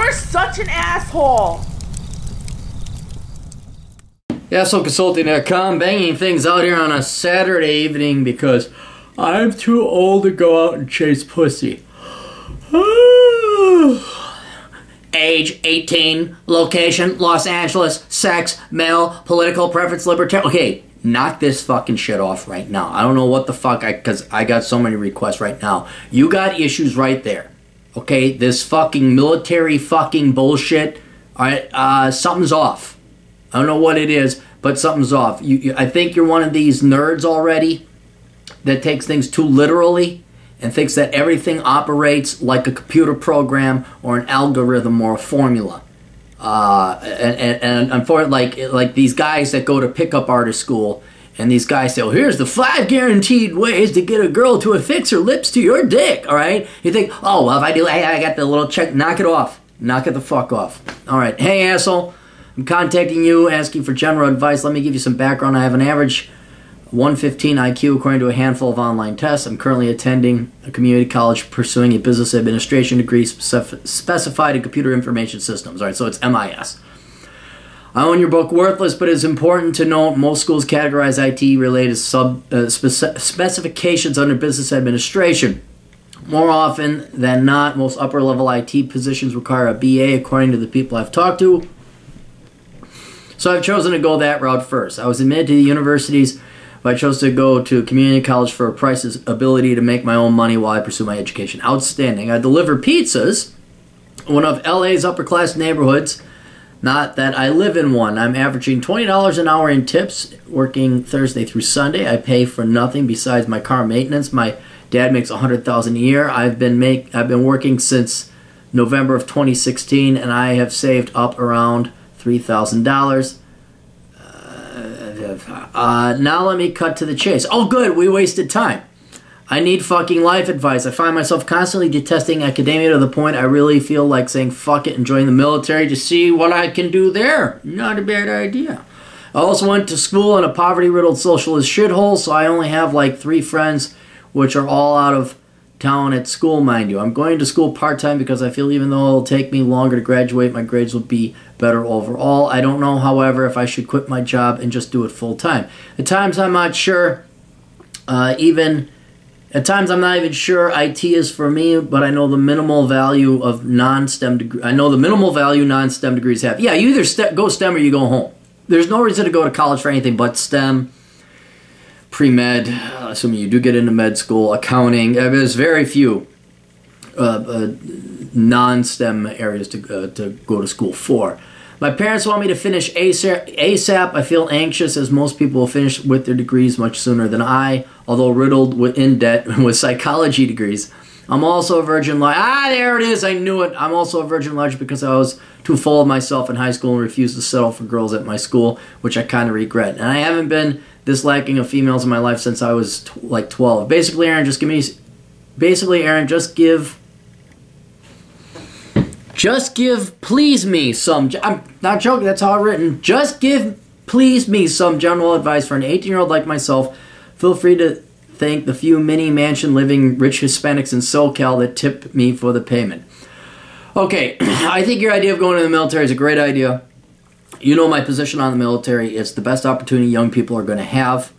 You're such an asshole. AssholeConsulting.com, banging things out here on a Saturday evening because I'm too old to go out and chase pussy. Age 18, location Los Angeles, sex male, political preference libertarian. Okay, knock this fucking shit off right now. I don't know what the fuck, because I got so many requests right now. You got issues right there. Okay, this fucking military fucking bullshit. Alright, something's off. I don't know what it is, but something's off. I think you're one of these nerds already that takes things too literally and thinks that everything operates like a computer program or an algorithm or a formula. And for like these guys that go to pickup artist school, and these guys say, "Oh, here's the 5 guaranteed ways to get a girl to affix her lips to your dick." All right, you think, "Oh, well, if I do, I got the little check." Knock it off. Knock it the fuck off. All right, hey asshole, I'm contacting you, asking for general advice. Let me give you some background. I have an average 115 IQ according to a handful of online tests. I'm currently attending a community college pursuing a business administration degree specified in computer information systems. All right, so it's MIS. I own your book, Worthless, but it's important to note most schools categorize IT-related specifications under business administration. More often than not, most upper-level IT positions require a BA, according to the people I've talked to. So I've chosen to go that route first. I was admitted to the universities, but I chose to go to community college for a price's ability to make my own money while I pursue my education. Outstanding. I deliver pizzas in one of LA's upper-class neighborhoods. Not that I live in one. I'm averaging $20 an hour in tips, working Thursday through Sunday. I pay for nothing besides my car maintenance. My dad makes $100,000 a year. I've been working since November of 2016, and I have saved up around $3,000. Now let me cut to the chase. Oh, good, we wasted time. I need fucking life advice. I find myself constantly detesting academia to the point I really feel like saying fuck it and joining the military to see what I can do there. Not a bad idea. I also went to school in a poverty-riddled socialist shithole, so I only have like 3 friends, which are all out of town at school, mind you. I'm going to school part-time because I feel even though it'll take me longer to graduate, my grades will be better overall. I don't know, however, if I should quit my job and just do it full-time. At times I'm not sure, At times, I'm not even sure IT is for me, but I know the minimal value of non-STEM degrees. I know the minimal value non-STEM degrees have. Yeah, you either go STEM or you go home. There's no reason to go to college for anything but STEM, pre-med, assuming you do get into med school, accounting. There's very few non-STEM areas to go to school for. My parents want me to finish ASAP. I feel anxious as most people will finish with their degrees much sooner than I, although riddled in debt with psychology degrees. I'm also a virgin large. There it is. I knew it. I'm also a virgin large because I was too full of myself in high school and refused to settle for girls at my school, which I kind of regret. And I haven't been this lacking of females in my life since I was like 12. Basically, Aaron, just give, please me some, I'm not joking, that's how I've written. Just give, please me some general advice for an 18-year-old like myself. Feel free to thank the few mini mansion living rich Hispanics in SoCal that tip me for the payment. Okay, I think your idea of going to the military is a great idea. You know my position on the military. It's the best opportunity young people are going to have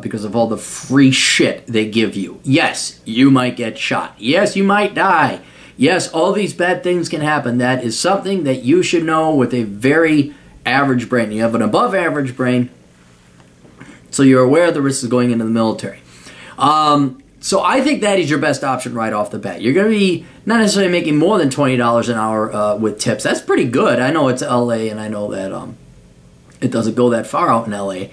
because of all the free shit they give you. Yes, you might get shot. Yes, you might die. Yes, all these bad things can happen. That is something that you should know with a very average brain. You have an above average brain, so you're aware of the risks of going into the military. So I think that is your best option right off the bat. You're going to be not necessarily making more than $20 an hour with tips. That's pretty good. I know it's LA, and I know that it doesn't go that far out in LA.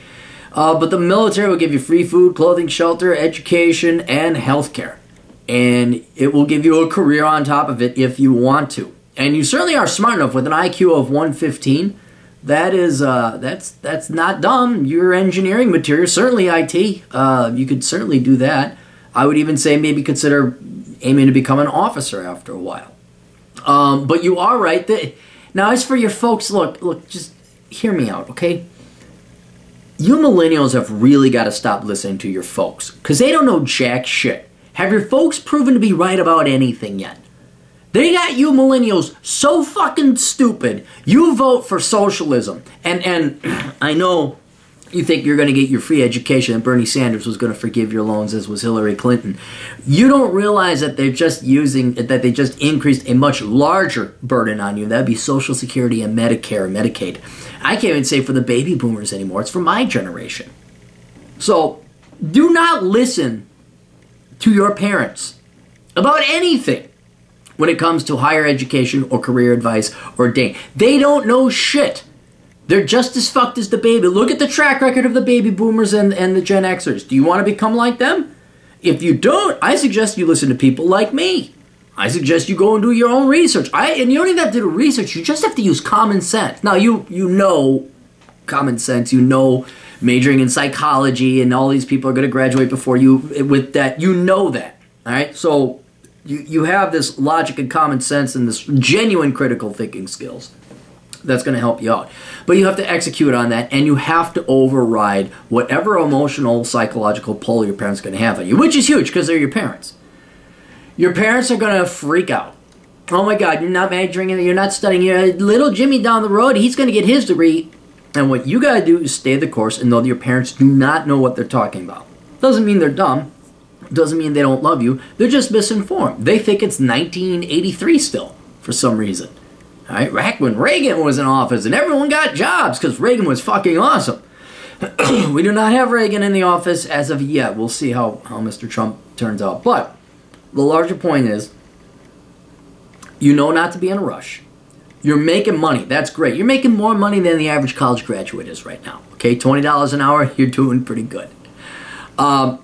But the military will give you free food, clothing, shelter, education, and health care. And it will give you a career on top of it if you want to. And you certainly are smart enough with an IQ of 115. That is, that's not dumb. You're engineering material, certainly IT. You could certainly do that. I would even say maybe consider aiming to become an officer after a while. But you are right. Now, as for your folks, look, just hear me out, okay? You millennials have really got to stop listening to your folks because they don't know jack shit. Have your folks proven to be right about anything yet? They got you millennials so fucking stupid. You vote for socialism. And I know you think you're going to get your free education and Bernie Sanders was going to forgive your loans, as was Hillary Clinton. You don't realize that they just increased a much larger burden on you. That'd be Social Security and Medicare and Medicaid. I can't even say for the baby boomers anymore. It's for my generation. So do not listen to your parents about anything when it comes to higher education or career advice or dating. They don't know shit. They're just as fucked as the baby. Look at the track record of the baby boomers and the Gen Xers. Do you want to become like them? If you don't, I suggest you listen to people like me. I suggest you go and do your own research. And you don't even have to do research. You just have to use common sense. Now, you know common sense. You know majoring in psychology and all these people are going to graduate before you with that. You know that. All right? So you have this logic and common sense and this genuine critical thinking skills. That's going to help you out. But you have to execute on that, and you have to override whatever emotional, psychological pull your parents are going to have on you, which is huge because they're your parents. Your parents are going to freak out. Oh my God, you're not majoring in it, you're not studying. You're little Jimmy down the road, he's going to get his degree. And what you got to do is stay the course and know that your parents do not know what they're talking about. Doesn't mean they're dumb. Doesn't mean they don't love you. They're just misinformed. They think it's 1983 still, for some reason. All right, back when Reagan was in office and everyone got jobs because Reagan was fucking awesome. We do not have Reagan in the office as of yet. We'll see how Mr. Trump turns out. But the larger point is, you know not to be in a rush. You're making money. That's great. You're making more money than the average college graduate is right now. Okay, $20 an hour, you're doing pretty good.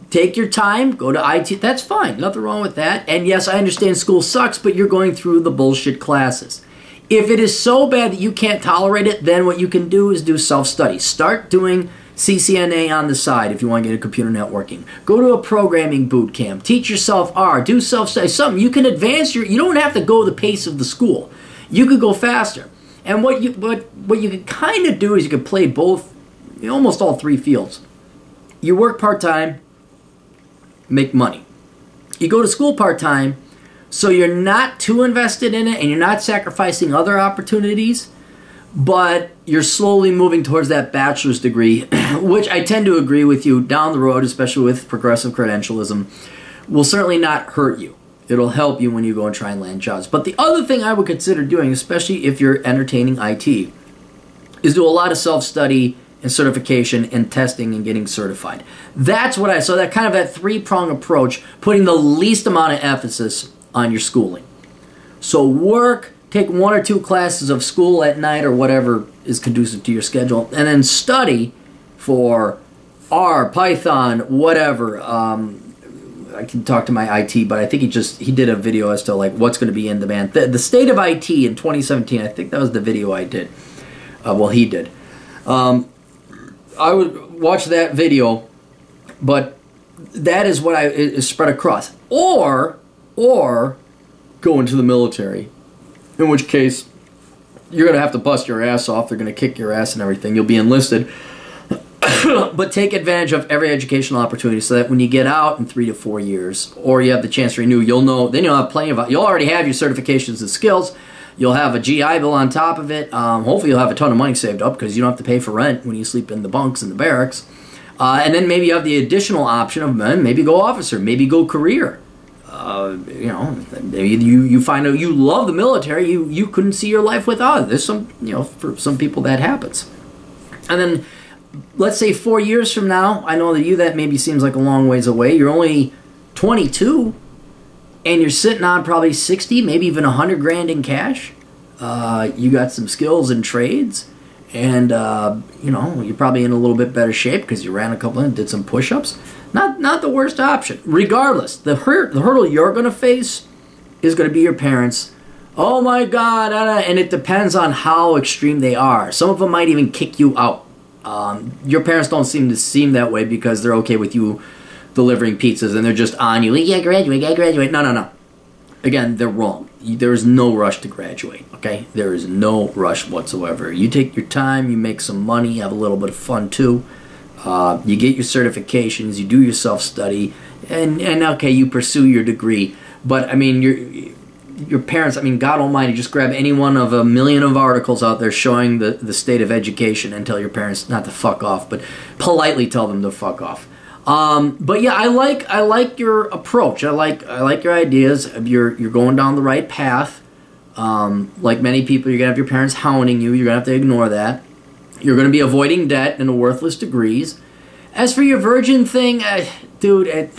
Take your time, go to IT. That's fine. Nothing wrong with that. And yes, I understand school sucks, but you're going through the bullshit classes. If it is so bad that you can't tolerate it, then what you can do is do self-study. Start doing CCNA on the side if you want to get into computer networking. Go to a programming boot camp. Teach yourself R. Do self-study. Something. You can advance you don't have to go the pace of the school. You could go faster. And what you can kind of do is you can play both, almost all three fields. You work part-time, make money. You go to school part-time, so you're not too invested in it and you're not sacrificing other opportunities, but you're slowly moving towards that bachelor's degree, which I tend to agree with you down the road, especially with progressive credentialism, will certainly not hurt you. It'll help you when you go and try and land jobs. But the other thing I would consider doing, especially if you're entertaining IT, is do a lot of self-study and certification and testing and getting certified. That's what so that kind of that three-prong approach, putting the least amount of emphasis on your schooling. So work, take 1 or 2 classes of school at night or whatever is conducive to your schedule, and then study for R, Python, whatever. I can talk to my IT, but I think he did a video as to like what's going to be in demand. The state of IT in 2017, I think that was the video I did. He did. I would watch that video, but that is what is spread across. Or go into the military, in which case you're going to have to bust your ass off. They're going to kick your ass and everything. You'll be enlisted. But take advantage of every educational opportunity so that when you get out in 3 to 4 years, or you have the chance to renew, you'll know, then you'll have plenty of, you'll already have your certifications and skills. You'll have a GI Bill on top of it. Hopefully you'll have a ton of money saved up because you don't have to pay for rent when you sleep in the bunks in the barracks. And then maybe you have the additional option of maybe go officer, maybe go career. Maybe you find out you love the military, you couldn't see your life without it. There's some, for some people that happens. And then, let's say 4 years from now, I know that maybe seems like a long ways away. You're only 22, and you're sitting on probably 60, maybe even 100 grand in cash. You got some skills and trades, and you're probably in a little bit better shape because you ran a couple and did some push-ups. Not the worst option. Regardless, the hurdle you're going to face is going to be your parents. Oh my God, and it depends on how extreme they are. Some of them might even kick you out. Your parents don't seem that way because they're okay with you delivering pizzas and they're just on you. You gotta graduate. No. Again, they're wrong. There's no rush to graduate, okay? There is no rush whatsoever. You take your time, you make some money, have a little bit of fun too. You get your certifications, you do your self-study, and okay, you pursue your degree. But, I mean, your parents, I mean, God almighty, just grab any one of a million of articles out there showing the state of education and tell your parents not to fuck off, but politely tell them to fuck off. But yeah, I like your approach. I like your ideas. You're going down the right path. Like many people, you're going to have your parents hounding you. You're going to have to ignore that. You're going to be avoiding debt and worthless degrees. As for your virgin thing, dude,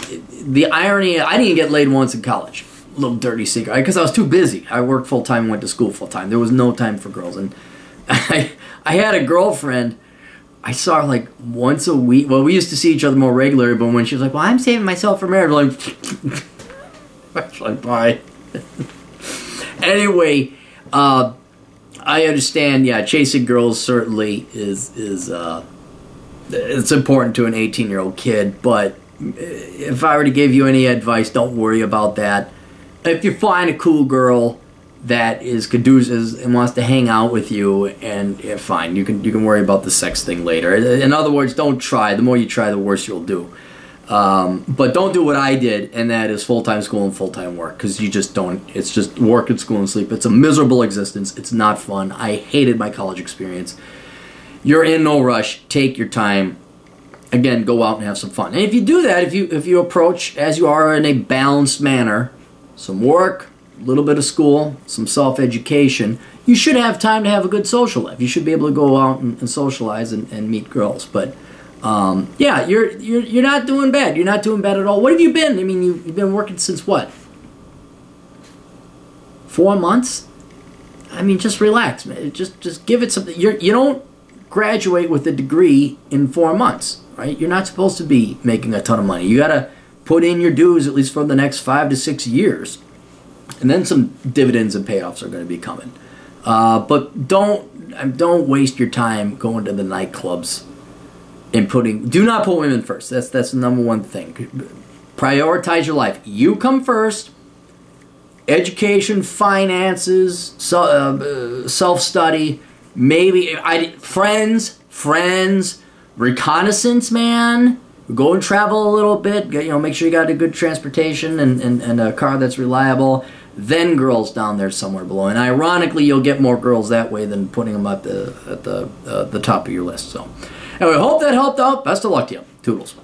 the irony, I didn't get laid once in college. Little dirty secret. Because I was too busy. I worked full-time and went to school full-time. There was no time for girls. And I had a girlfriend. I saw her like once a week. Well, we used to see each other more regularly, but when she was like, well, I'm saving myself for marriage, like, I was like, bye. Anyway, I understand, yeah, chasing girls certainly is it's important to an 18-year-old kid, but if I were to give you any advice, don't worry about that. If you find a cool girl that is conducive and wants to hang out with you, and yeah, fine, you can worry about the sex thing later. In other words, don't try. The more you try, the worse you'll do. But don't do what I did, and that is full-time school and full-time work, because you just don't. It's just work and school and sleep. It's a miserable existence. It's not fun. I hated my college experience. You're in no rush. Take your time. Again, go out and have some fun. And if you do that, if you approach as you are in a balanced manner, some work, a little bit of school, some self-education, you should have time to have a good social life. You should be able to go out and socialize and meet girls. But yeah, you're not doing bad. You're not doing bad at all. What have you been? I mean, you've been working since what? 4 months? I mean, just relax, man. Just give it something. You don't graduate with a degree in 4 months, right? You're not supposed to be making a ton of money. You got to put in your dues at least for the next 5 to 6 years. And then some dividends and payoffs are going to be coming. But don't waste your time going to the nightclubs and do not put women first. That's the number one thing. Prioritize your life. You come first. Education, finances, self-study, maybe friends, reconnaissance, man. Go and travel a little bit. Make sure you got a good transportation and a car that's reliable. Then girls down there somewhere below. And ironically, you'll get more girls that way than putting them at the top of your list. So, anyway, hope that helped out. Best of luck to you. Toodles.